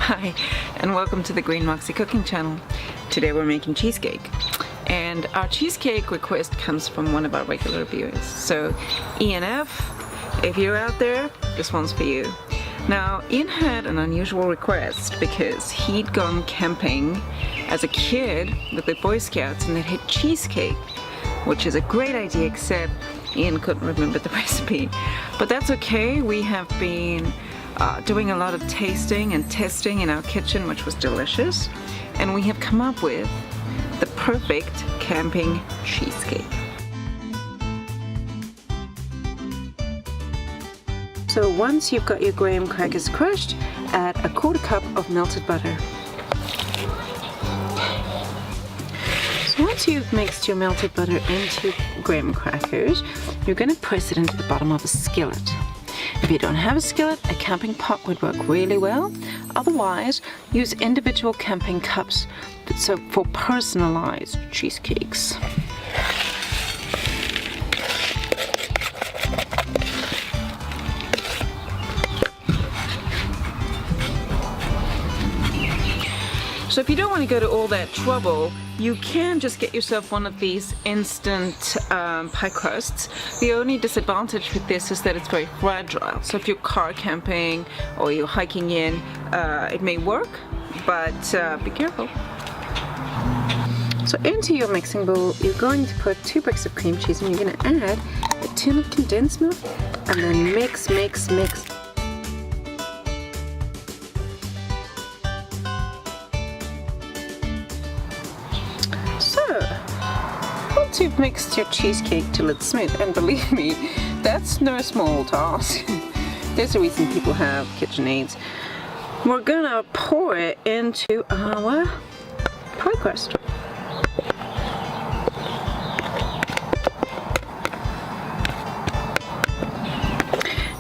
Hi, and welcome to the Greenmoxie cooking channel. Today we're making cheesecake. And our cheesecake request comes from one of our regular viewers. So, ENF, if you're out there, this one's for you. Now, Ian had an unusual request because he'd gone camping as a kid with the Boy Scouts and they'd had cheesecake, which is a great idea, except Ian couldn't remember the recipe. But that's okay, we have been doing a lot of tasting and testing in our kitchen, which was delicious, and we have come up with the perfect camping cheesecake. So once you've got your graham crackers crushed, add a 1/4 cup of melted butter. So once you've mixed your melted butter into graham crackers, you're going to press it into the bottom of a skillet. If you don't have a skillet, a camping pot would work really well. Otherwise, use individual camping cups for personalized cheesecakes. So if you don't want to go to all that trouble, you can just get yourself one of these instant pie crusts. The only disadvantage with this is that it's very fragile. So if you're car camping or you're hiking in, it may work, but be careful. So into your mixing bowl, you're going to put 2 bricks of cream cheese and you're going to add a tin of condensed milk and then mix, mix, mix. Once you've mixed your cheesecake till it's smooth, and believe me, that's no small task. There's a reason people have KitchenAids. We're gonna pour it into our pie crust.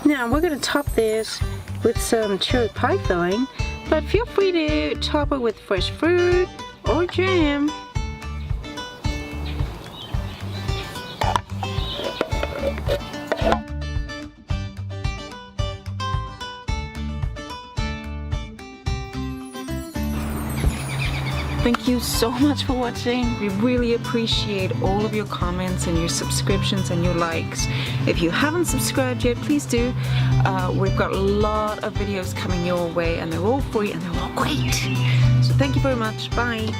Now we're gonna top this with some cherry pie filling, but feel free to top it with fresh fruit or jam. Thank you so much for watching. We really appreciate all of your comments and your subscriptions and your likes. If you haven't subscribed yet, please do. We've got a lot of videos coming your way and they're all free and they're all great. So thank you very much. Bye.